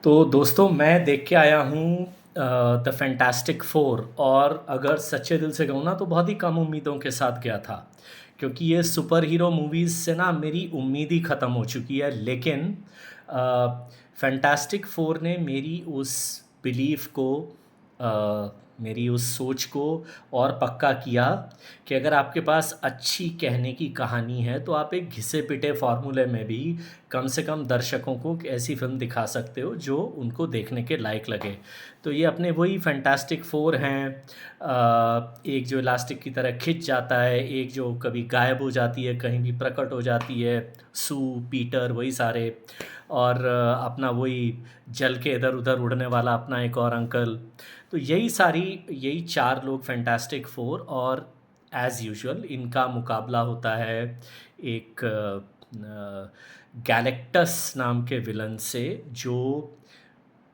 तो दोस्तों मैं देख के आया हूँ द फैंटास्टिक फोर। और अगर सच्चे दिल से कहूँ ना तो बहुत ही कम उम्मीदों के साथ गया था, क्योंकि ये सुपर हीरो मूवीज़ से ना मेरी उम्मीद ही ख़त्म हो चुकी है। लेकिन फैंटास्टिक फोर ने मेरी उस बिलीफ को, मेरी उस सोच को और पक्का किया कि अगर आपके पास अच्छी कहने की कहानी है तो आप एक घिसे पिटे फार्मूले में भी कम से कम दर्शकों को एक ऐसी फ़िल्म दिखा सकते हो जो उनको देखने के लायक लगे। तो ये अपने वही फैंटास्टिक फोर हैं। एक जो इलास्टिक की तरह खिंच जाता है, एक जो कभी गायब हो जाती है, कहीं भी प्रकट हो जाती है, सू, पीटर, वही सारे। और अपना वही जल के इधर उधर उड़ने वाला अपना एक और अंकल। तो यही चार लोग फैंटास्टिक फोर। और एज़ यूजुअल इनका मुकाबला होता है एक गैलेक्टस नाम के विलन से, जो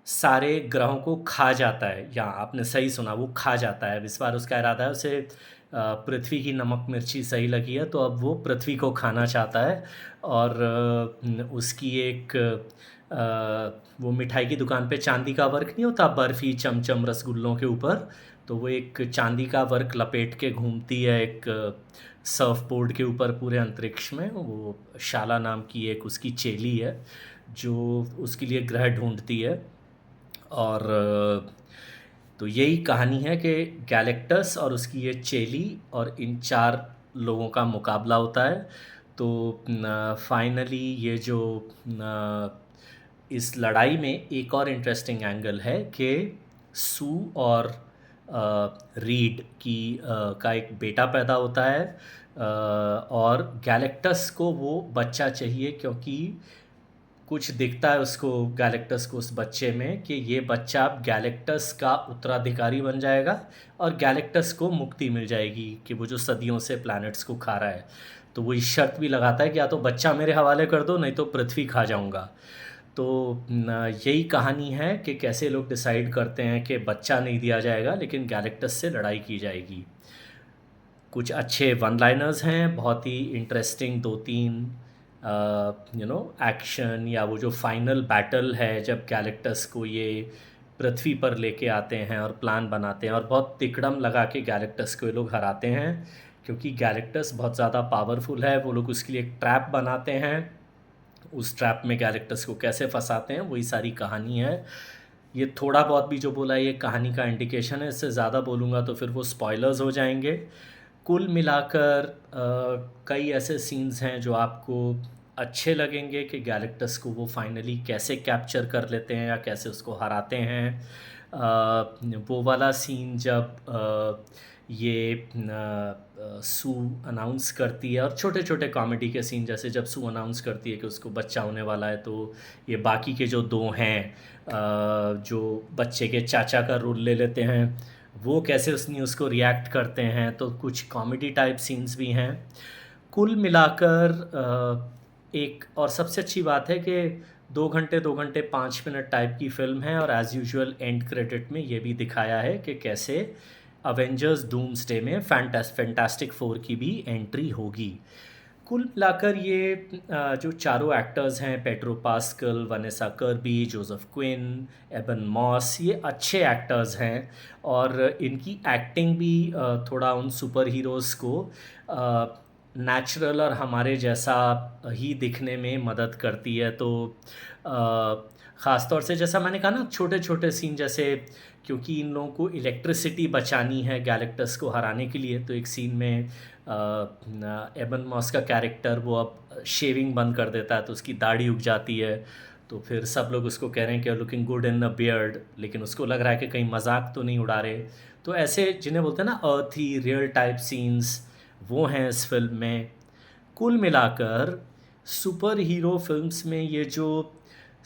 सारे ग्रहों को खा जाता है। या आपने सही सुना, वो खा जाता है। अब इस बार उसका इरादा है उसे पृथ्वी की नमक मिर्ची सही लगी है तो अब वो पृथ्वी को खाना चाहता है। और उसकी एक वो मिठाई की दुकान पे चांदी का वर्क नहीं होता, बर्फ़ी चमचम रसगुल्लों के ऊपर, तो वो एक चांदी का वर्क लपेट के घूमती है एक सर्फ बोर्ड के ऊपर पूरे अंतरिक्ष में। वो शाला नाम की एक उसकी चेली है जो उसके लिए ग्रह ढूंढती है। और तो यही कहानी है कि गैलेक्टस और उसकी ये चेली और इन चार लोगों का मुकाबला होता है। तो फाइनली ये जो इस लड़ाई में एक और इंटरेस्टिंग एंगल है कि सू और रीड का एक बेटा पैदा होता है। और गैलेक्टस को वो बच्चा चाहिए, क्योंकि कुछ दिखता है उसको, गैलेक्टस को, उस बच्चे में कि ये बच्चा अब गैलेक्टस का उत्तराधिकारी बन जाएगा और गैलेक्टस को मुक्ति मिल जाएगी कि वो जो सदियों से प्लैनेट्स को खा रहा है। तो वो इस शर्त भी लगाता है कि या तो बच्चा मेरे हवाले कर दो, नहीं तो पृथ्वी खा जाऊंगा। तो यही कहानी है कि कैसे लोग डिसाइड करते हैं कि बच्चा नहीं दिया जाएगा लेकिन गैलेक्टस से लड़ाई की जाएगी। कुछ अच्छे वन लाइनर्स हैं, बहुत ही इंटरेस्टिंग दो तीन एक्शन, या वो जो फाइनल बैटल है जब गैलेक्टस को ये पृथ्वी पर लेके आते हैं और प्लान बनाते हैं और बहुत तिकड़म लगा के गैलेक्टस को ये लोग हराते हैं, क्योंकि गैलेक्टस बहुत ज़्यादा पावरफुल है। वो लोग उसके लिए एक ट्रैप बनाते हैं, उस ट्रैप में गैलेक्टस को कैसे फंसाते हैं, वही सारी कहानी है। ये थोड़ा बहुत भी जो बोला है ये कहानी का इंडिकेशन है, इससे ज़्यादा बोलूँगा तो फिर वो स्पॉयलर्स हो जाएंगे। कुल मिलाकर कई ऐसे सीन्स हैं जो आपको अच्छे लगेंगे कि गैलेक्टस को वो फाइनली कैसे कैप्चर कर लेते हैं या कैसे उसको हराते हैं। वो वाला सीन जब ये सू अनाउंस करती है, और छोटे छोटे कॉमेडी के सीन जैसे जब सू अनाउंस करती है कि उसको बच्चा होने वाला है, तो ये बाकी के जो दो हैं जो बच्चे के चाचा का रोल ले लेते हैं, वो कैसे उस न्यूज़ को रिएक्ट करते हैं। तो कुछ कॉमेडी टाइप सीन्स भी हैं। कुल मिलाकर एक और सबसे अच्छी बात है कि 2 घंटे 5 मिनट टाइप की फ़िल्म है, और एज़ यूजुअल एंड क्रेडिट में ये भी दिखाया है कि कैसे अवेंजर्स डूम्सडे में फैंटास्टिक फोर की भी एंट्री होगी। कुल मिलाकर ये जो चारों एक्टर्स हैं, Pedro Pascal, Vanessa Kirby, Joseph Quinn, Ebon Moss, ये अच्छे एक्टर्स हैं। और इनकी एक्टिंग भी थोड़ा उन सुपर हीरोज़ को नेचुरल और हमारे जैसा ही दिखने में मदद करती है। तो ख़ास तौर से जैसा मैंने कहा ना, छोटे छोटे सीन जैसे, क्योंकि इन लोगों को इलेक्ट्रिसिटी बचानी है गैलेक्टस को हराने के लिए, तो एक सीन में एबन मॉस का कैरेक्टर वो अब शेविंग बंद कर देता है तो उसकी दाढ़ी उग जाती है। तो फिर सब लोग उसको कह रहे हैं कि looking good in a beard, लेकिन उसको लग रहा है कि कहीं मजाक तो नहीं उड़ा रहे। तो ऐसे जिन्हें बोलते हैं ना अर्थी रियल टाइप सीन्स, वो हैं इस फिल्म में। कुल मिलाकर सुपर हीरो फिल्म्स में ये जो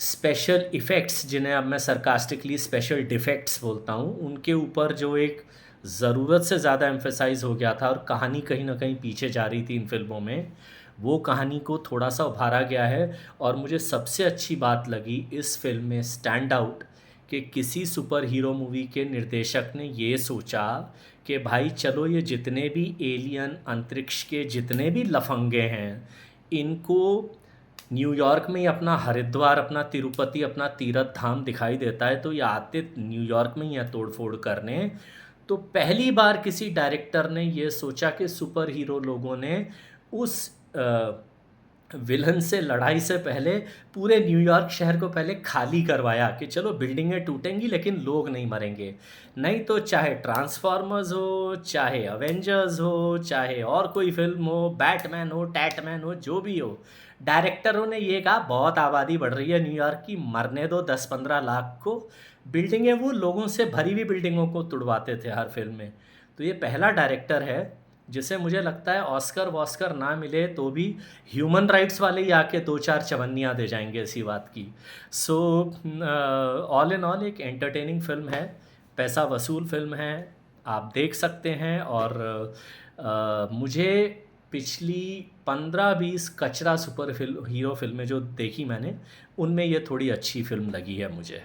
स्पेशल इफ़ेक्ट्स, जिन्हें अब मैं सरकास्टिकली स्पेशल डिफेक्ट्स बोलता हूँ, उनके ऊपर जो एक ज़रूरत से ज़्यादा एम्फेसाइज हो गया था और कहानी कहीं ना कहीं पीछे जा रही थी इन फिल्मों में, वो कहानी को थोड़ा सा उभारा गया है। और मुझे सबसे अच्छी बात लगी इस फिल्म में स्टैंड आउट कि किसी सुपर हीरो मूवी के निर्देशक ने ये सोचा कि भाई चलो ये जितने भी एलियन अंतरिक्ष के जितने भी लफंगे हैं, इनको न्यूयॉर्क में ही अपना हरिद्वार, अपना तिरुपति, अपना तीर्थ धाम दिखाई देता है, तो ये आते न्यूयॉर्क में ही है तोड़-फोड़ करने। तो पहली बार किसी डायरेक्टर ने ये सोचा कि सुपर हीरो लोगों ने उस विलन से लड़ाई से पहले पूरे न्यूयॉर्क शहर को पहले खाली करवाया कि चलो बिल्डिंगें टूटेंगी लेकिन लोग नहीं मरेंगे। नहीं तो चाहे ट्रांसफ़ॉर्मर्स हो, चाहे अवेंजर्स हो, चाहे और कोई फ़िल्म हो, बैटमैन हो, टैटमैन हो, जो भी हो, डायरेक्टरों ने ये कहा बहुत आबादी बढ़ रही है न्यूयॉर्क की, मरने दो 10-15 लाख को। बिल्डिंगें वो लोगों से भरी हुई बिल्डिंगों को तुड़वाते थे हर फ़िल्म में। तो ये पहला डायरेक्टर है जिसे मुझे लगता है ऑस्कर-वॉस्कर ना मिले तो भी ह्यूमन राइट्स वाले ही आके 2-4 चवन्नियाँ दे जाएँगे इसी बात की। सो ऑल इन ऑल एक एंटरटेनिंग फ़िल्म है, पैसा वसूल फ़िल्म है, आप देख सकते हैं। और मुझे पिछली 15-20 कचरा सुपर हीरो फ़िल्में जो देखी मैंने, उनमें ये थोड़ी अच्छी फ़िल्म लगी है मुझे।